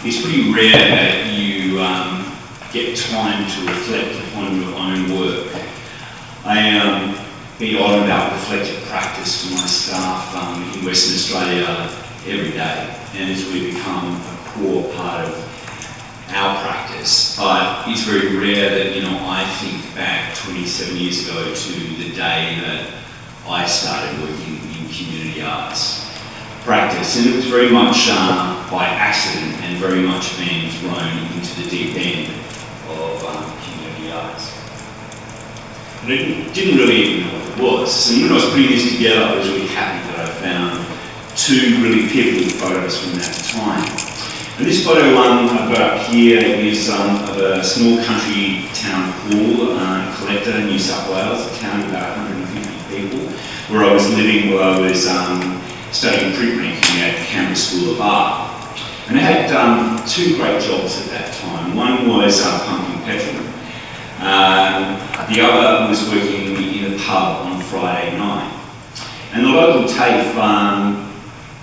it's pretty rare that you get time to reflect upon your own work. I be on about reflective practice to my staff in Western Australia every day, and it's really become a core part of our practice. But it's very rare that, you know, I think back 27 years ago to the day that I started working in community arts practice, and it was very much by accident and very much being thrown into the deep end of community arts. And I didn't really even know what it was. So when I was putting this together, I was really happy that I found two really pivotal photos from that time. And this photo I've got up here is of a small country town pool collector in New South Wales, a town of about 150 people, where I was living while I was studying printmaking at Canberra School of Art. And I had two great jobs at that time. One was pumping petrol. The other was working in a pub on Friday night. And the local TAFE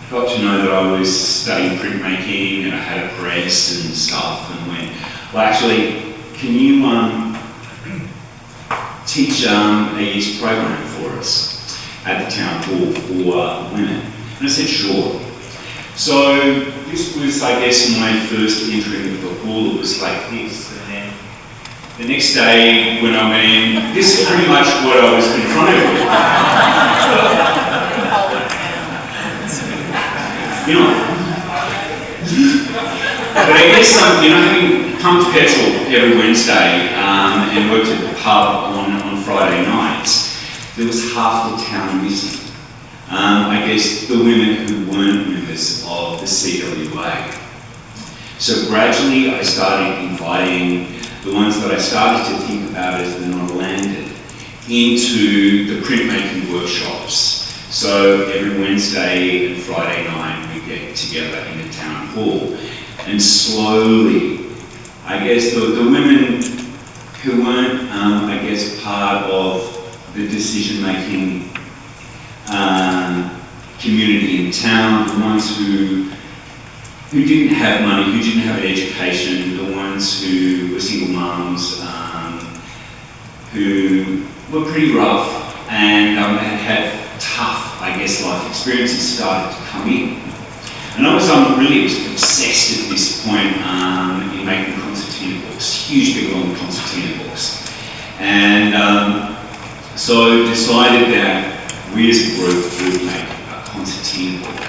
got to know that I was studying printmaking and I had a press and stuff, and went, well, actually, can you teach a year's program for us at the town hall for women? And I said, sure. So this was, I guess, my first entry of the hall. It was like this, and then the next day when I went in, this is pretty much what I was confronted with. You know, but I guess, you know, having pumped petrol every Wednesday and worked at the pub on Friday nights, there was half the town missing. I guess the women who weren't members of the CWA. So gradually I started inviting the ones that I started to think about as the non-landed into the printmaking workshops. So every Wednesday and Friday night we get together in the town hall, and slowly, I guess the women who weren't, I guess, part of the decision-making community in town, the ones who didn't have money, who didn't have an education, the ones who were single mums, who were pretty rough and had tough, I guess, life experiences started to come in. And I was really obsessed at this point in making concertina books, huge big long concertina books. And so I decided that we as a group would make a concertina book.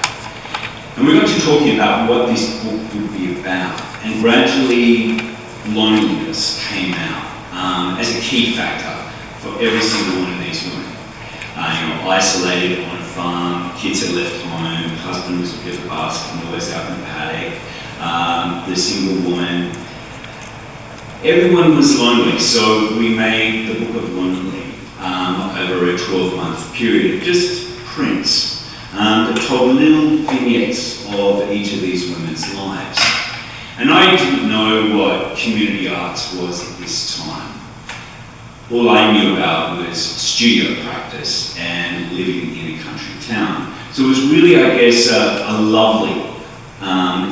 And we got to talking about what this book would be about, and gradually loneliness came out as a key factor for every single one of these women. You know, isolated on a farm, kids had left home, husband was a bit of a bust and always out in the paddock, the single woman. Everyone was lonely, so we made the Book of Lonely over a 12-month period, just prints that told little vignettes of each of these women's lives. And I didn't know what community arts was at this time. All I knew about was studio practice and living in a country town. So it was really, I guess, a lovely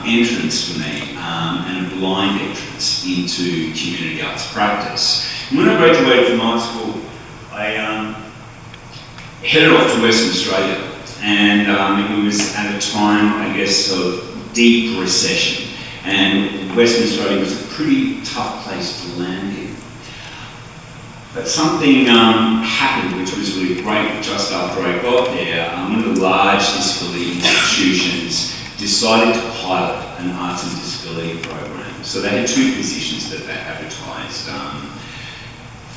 entrance for me, and a blind entrance into community arts practice. And when I graduated from art school, I headed off to Western Australia, and it was at a time, I guess, of deep recession, and Western Australia was a pretty tough place to land in. But something happened which was really great just after I got there. One of the large disability institutions decided to pilot an arts and disability program. So they had two positions that they advertised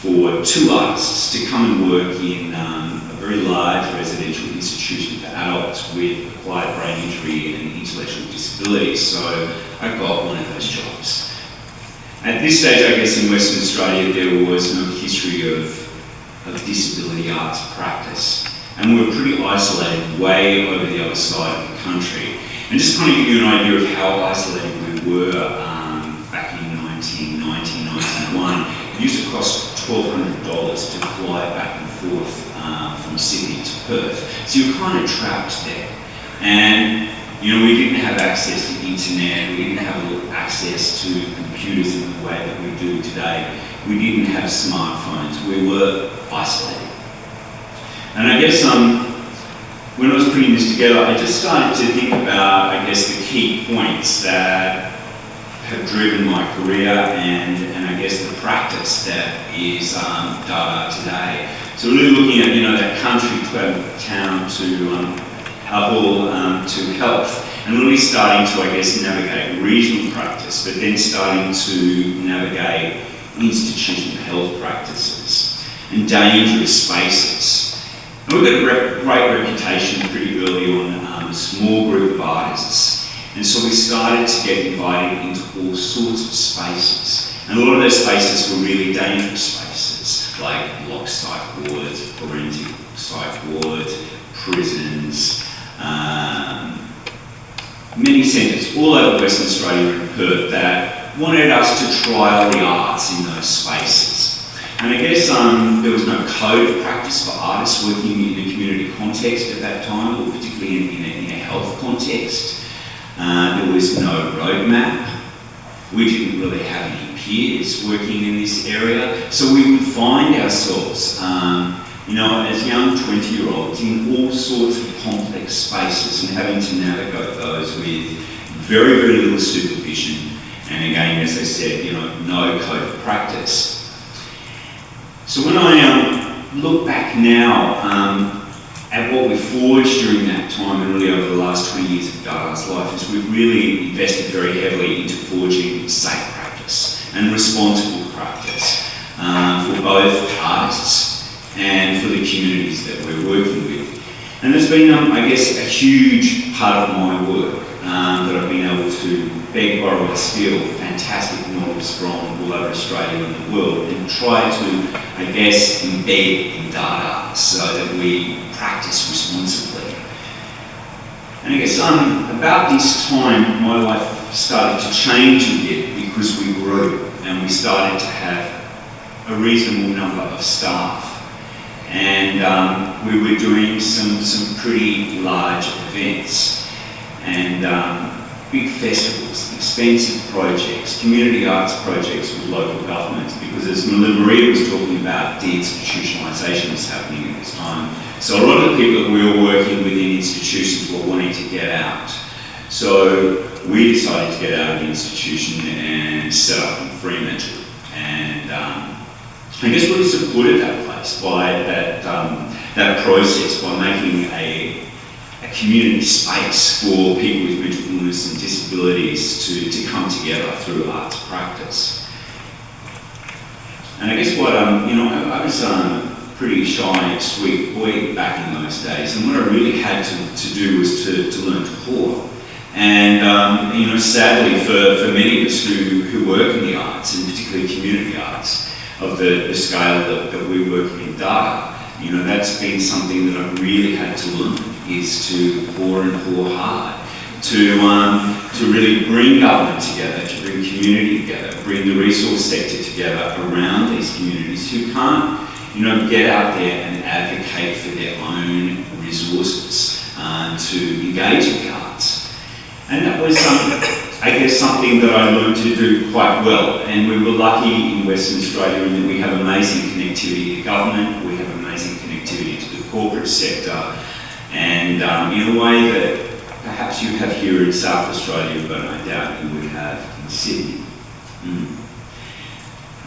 for two artists to come and work in a very large residential institution for adults with acquired brain injury and intellectual disabilities. So I got one of those jobs. At this stage, I guess, in Western Australia, there was no history of disability arts practice. And we were pretty isolated, way over the other side of the country. And just to kind of give you an idea of how isolated we were back in 1990, 1991, it used to cost $1,200 to fly back and forth from Sydney to Perth. So you're kind of trapped there. And You know, we didn't have access to internet, we didn't have access to computers in the way that we do today. We didn't have smartphones, we were isolated. And I guess when I was putting this together, I just started to think about, I guess, the key points that have driven my career and I guess the practice that is DADAA today. So really looking at, you know, that country to town to Apple to health, and really starting to, I guess, navigate regional practice, but then starting to navigate institutional health practices and dangerous spaces. And we've got a great reputation pretty early on, a small group of artists, and so we started to get invited into all sorts of spaces. And a lot of those spaces were really dangerous spaces, like block psych wards, forensic psych wards, prisons, many centres all over Western Australia and Perth that wanted us to trial the arts in those spaces. And I guess there was no code of practice for artists working in a community context at that time, or particularly in a health context. There was no roadmap. We didn't really have any peers working in this area, so we would find ourselves you know, as young 20-year-olds in all sorts of complex spaces and having to navigate those with very, very little supervision. And again, as I said, you know, no code of practice. So when I look back now at what we forged during that time and really over the last 20 years of DADAA's life, is we've really invested very heavily into forging safe practice and responsible practice for both artists and for the communities that we're working with. And there's been, I guess, a huge part of my work that I've been able to beg, borrow and steal fantastic models from all over Australia and the world and try to, I guess, embed in DADAA so that we practice responsibly. And I guess about this time my life started to change a bit because we grew and we started to have a reasonable number of staff. And we were doing some pretty large events and big festivals, expensive projects, community arts projects with local governments, because as Maria was talking about, deinstitutionalisation was happening at this time. So a lot of the people that we were working with in institutions were wanting to get out. So we decided to get out of the institution and set up in Fremantle. And I guess we supported that place by that process, by making a community space for people with mental illness and disabilities to come together through arts practice. And I guess what, you know, I was a pretty shy, sweet boy back in those days, and what I really had to do was to learn to pour. And, you know, sadly for many of us who work in the arts, and particularly community arts, of the scale that we work in DADAA, you know, that's been something that I've really had to learn, is to pour and pour hard, to really bring government together, to bring community together, bring the resource sector together around these communities who can't, you know, get out there and advocate for their own resources, to engage in the arts. And that was, I guess, something that I learned to do quite well. And we were lucky in Western Australia in that we have amazing connectivity to government, we have amazing connectivity to the corporate sector, and in a way that perhaps you have here in South Australia, but I doubt you would have in Sydney.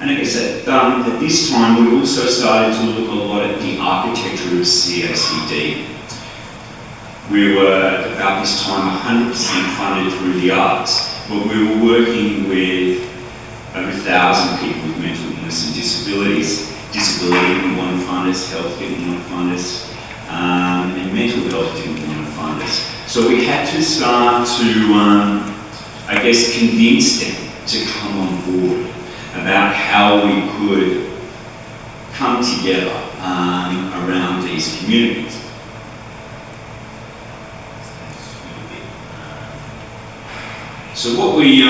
And I guess at this time we also started to look a lot at the architecture of CACD. We were at about this time 100% funded through the arts, but we were working with over 1,000 people with mental illness and disabilities. Disability didn't want to fund us, health didn't want to fund us, and mental health didn't want to fund us. So we had to start to, I guess, convince them to come on board about how we could come together around these communities. So what we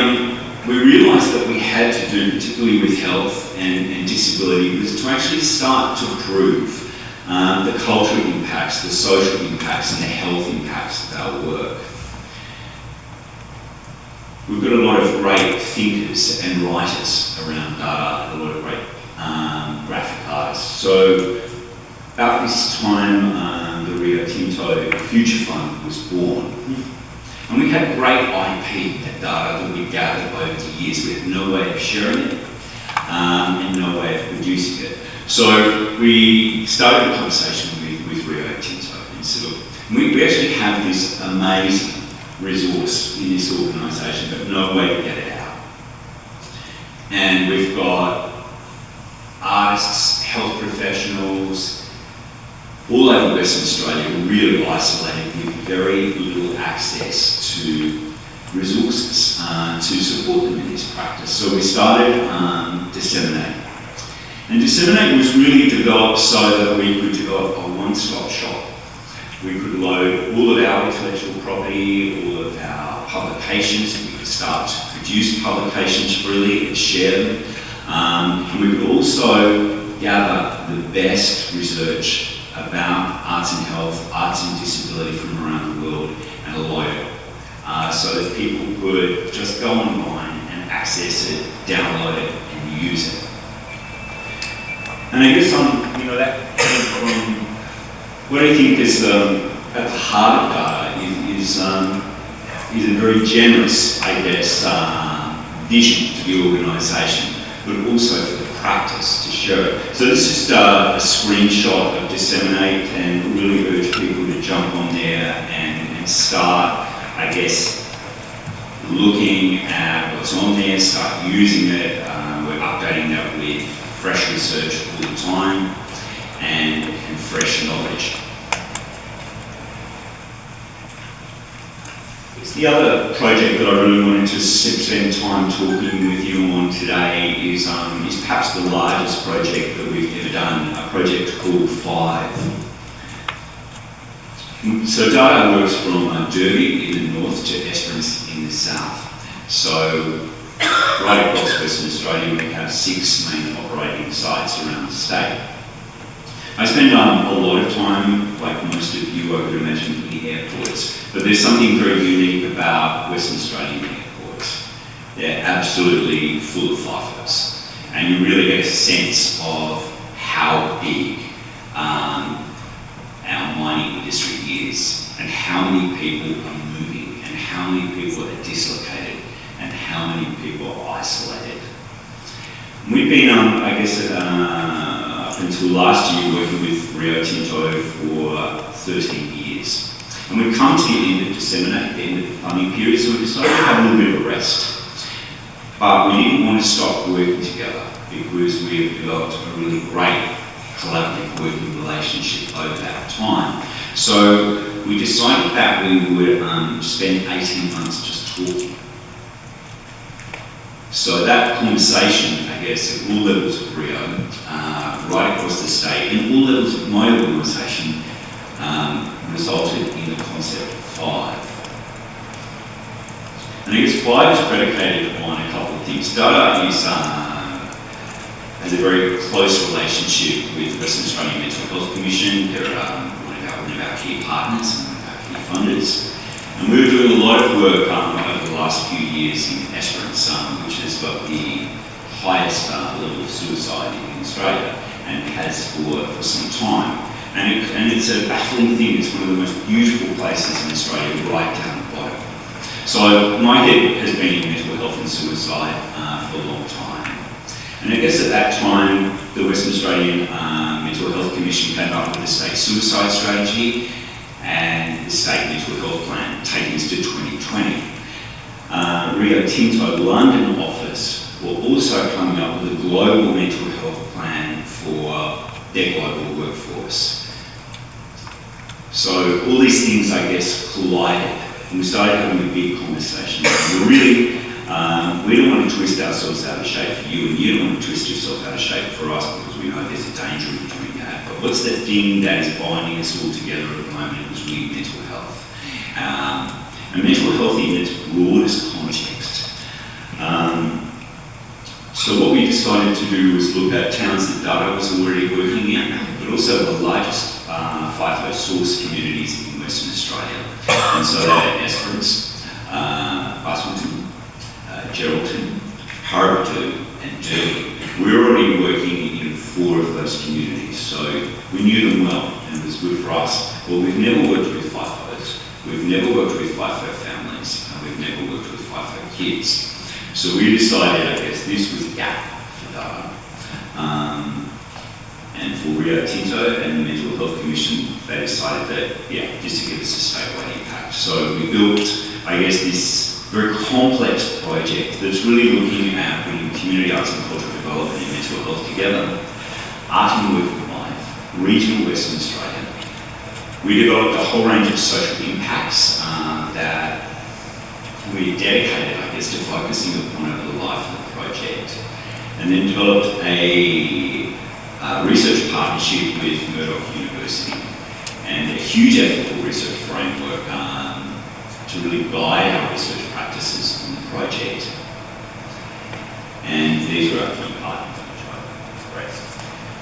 realised that we had to do, particularly with health and disability, was to actually start to prove the cultural impacts, the social impacts and the health impacts of our work. we've got a lot of great thinkers and writers around data, a lot of great graphic artists. So about this time, the Rio Tinto Future Fund was born. And we had great IP at data that we gathered over the years. We had no way of sharing it and no way of producing it. So we started a conversation with Rio Tinto and said, look, we actually have this amazing resource in this organisation, but no way to get it out. And we've got artists, health professionals, all over Western Australia, really isolated with very little access to resources to support them in this practice. So we started Disseminate. And Disseminate was really developed so that we could develop a one-stop shop. We could load all of our intellectual property, all of our publications. We could start to produce publications freely and share them. And we could also gather the best research about arts and health, arts and disability from around the world and load it. So that people could just go online and access it, download it and use it. And I guess that came from what I think is at the heart of data is a very generous, I guess, vision for the organisation, but also for the practice to show it. So this is just a screenshot of Disseminate, and really urge people to jump on there and start, I guess, looking at what's on there, start using it. We're updating that with fresh research all the time and fresh knowledge. The other project that I really wanted to spend time talking with you on today is perhaps the largest project that we've ever done, a project called FIFO. So data works from Derby in the north to Esperance in the south. So right across Western Australia we have 6 main operating sites around the state. I spend a lot of time, like most of you I would imagine, in the airports, but there's something very unique about Western Australian airports. They're absolutely full of FIFOs, and you really get a sense of how big our mining industry is, and how many people are moving, and how many people are dislocated, and how many people are isolated. We've been, I guess, up until last year working with Rio Tinto for 13 years. And we've come to the end of Disseminate, the end of the funding period, so we decided to have a little bit of a rest. But we didn't want to stop working together because we have developed a really great collaborative working relationship over that time. So we decided that we would spend 18 months just talking. So that conversation, I guess, at all levels of Rio, right across the state, and all levels of my organisation, resulted in the concept of FIFO. And I guess FIFO is predicated on a couple of things. DADAA has a very close relationship with Western Australian Mental Health Commission. They're one of our key partners and one of our key funders. And we were doing a lot of work over the last few years in Esperance, which has got the highest level of suicide in Australia, and has for some time. And it's a baffling thing. It's one of the most beautiful places in Australia, right down the bottom. So my head has been in mental health and suicide for a long time. And I guess at that time, the Western Australian Mental Health Commission came up with the state suicide strategy and the state mental health plan, taking us to 2020. Rio Tinto London office were also coming up with a global mental health plan for their global workforce. So all these things, I guess, collided, and we started having a big conversation. We really, we don't want to twist ourselves out of shape for you, and you don't want to twist yourself out of shape for us, because we know there's a danger in doing that. But what's the thing that is binding us all together at the moment is really mental health. And mental health in its broadest context. So what we decided to do was look at towns that DADAA was already working in, but also the largest FIFO source communities in Western Australia. And so they're Esperance, Busselton, Geraldton, Parramatta and Doyle. We're already working in 4 of those communities, so we knew them well and it was good for us. Well, we've never worked with FIFOs, we've never worked with FIFO families, and we've never worked with FIFO kids. So we decided, I guess, this was a gap for DADAA. And for Rio Tinto and the Mental Health Commission, they decided that, yeah, just to give us a statewide impact. So we built, I guess, this very complex project that's really looking at bringing community arts and cultural development and mental health together. Art and Working Life, regional Western Australia. We developed a whole range of social impacts that we dedicated, I guess, to focusing upon over the life of the project. And then developed a research partnership with Murdoch University and a huge ethical research framework to really guide our research practices on the project. And these are our key partners, which I great.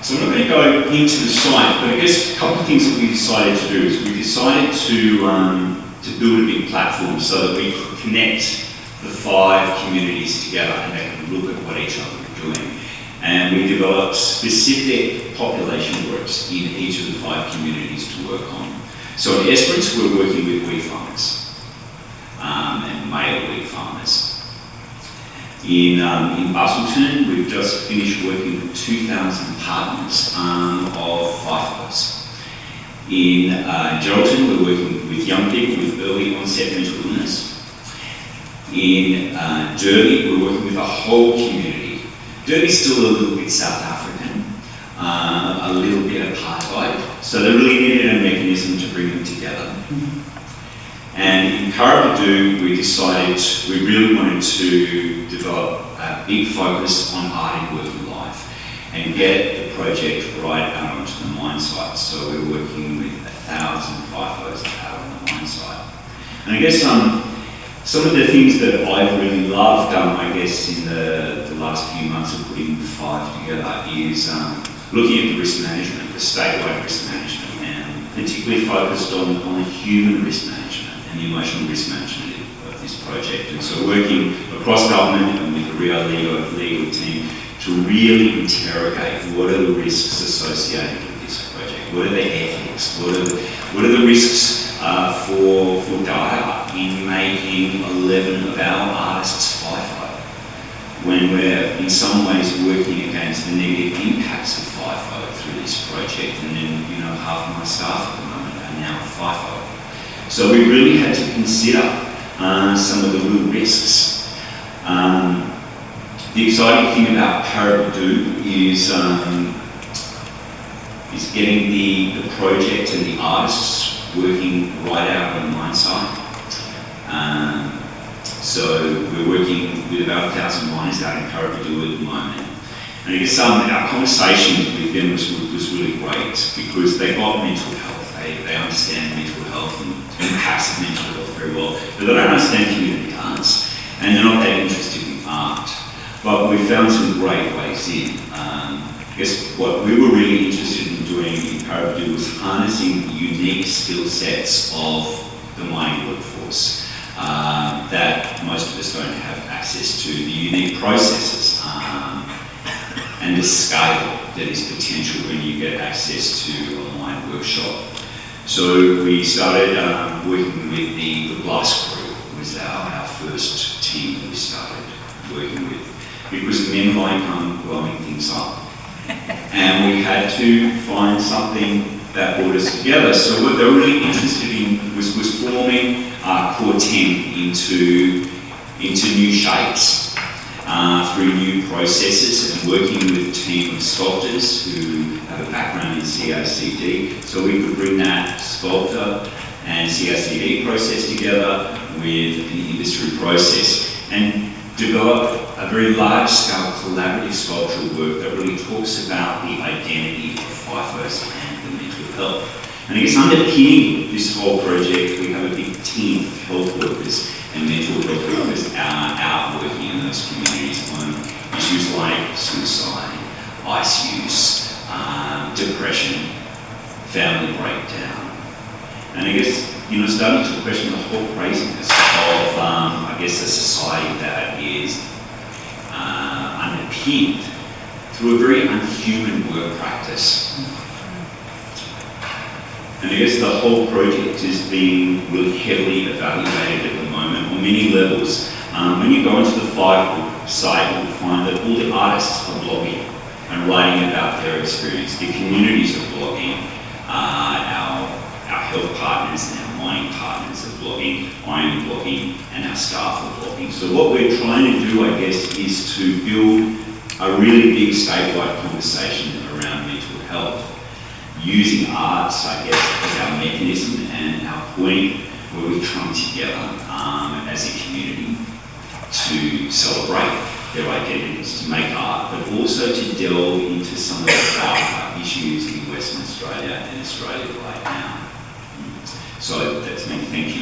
So I'm not going to go into the site, but I guess a couple of things that we decided to do is we decided to build a big platform so that we could connect the 5 communities together and they could look at what each other were doing. And we developed specific population groups in each of the 5 communities to work on. So in Esperance, we're working with wheat farmers and male wheat farmers. In Busselton, we've just finished working with 2,000 partners of FIFOs. In Geraldton, we're working with young people with early onset mental illness. In Derby, we're working with a whole community. Derby's still a little bit South African, a little bit apartheid, so they really needed a mechanism to bring them together. And in Parramatta, we decided we really wanted to develop a big focus on art and working life and get the project right out onto the mine site. So we're working with 1,000 FIFOs out on the mine site. And I guess some of the things that I've really loved, I guess, in the last few months of putting the 5 together is looking at the risk management, the statewide risk management, and particularly focused on the human risk management and the emotional risk management of this project. And so working across government and with the Rio legal team to really interrogate what are the risks associated with this project, what are the ethics, what are the risks for DADAA in making 11 of our artists FIFO, when we're in some ways working against the negative impacts of FIFO through this project, and then half of my staff at the moment are now FIFO. So we really had to consider some of the real risks. The exciting thing about Parramatta is getting the project and the artists working right out on the mine site. So we're working with about 1,000 miners out in Parramatta at the moment. And I guess our conversation with them was really great because they got mental health. They understand mental health and impacts of mental health very well, but they don't understand community arts, and they're not that interested in art. But we found some great ways in. I guess what we were really interested in doing in Parramatta was harnessing the unique skill sets of the mining workforce that most of us don't have access to, the unique processes and the scale that is potential when you get access to a mine workshop. So we started working with the Blast Crew, was our first team that we started working with, because men like blowing things up. And we had to find something that brought us together. So what they were really interested in was forming Core 10 into new shapes through new processes and working with a team of sculptors who have a background in CACD. So we could bring that sculptor and CACD process together with an industry process and develop a very large-scale collaborative sculptural work that really talks about the identity of FIFOs and the mental health. And I guess underpinning this whole project, we have a big team of health workers and mental health workers out working in those communities on issues like suicide, ice use, depression, family breakdown, And I guess, starting to question the whole craziness of, I guess, a society that is underpinned through a very unhuman work practice. And I guess the whole project is being really heavily evaluated at the moment on many levels. When you go into the FIFO site, you'll find that all the artists are blogging and writing about their experience. The communities are blogging. Our health partners and our mining partners are blogging, I am blogging, and our staff are blogging. So what we're trying to do, I guess, is to build a really big statewide conversation around mental health, using arts, I guess, as our mechanism and our point where we come together as a community to celebrate their identities, to make art, but also to delve into some of the power issues in Western Australia and Australia right now. So that's me. Thank you.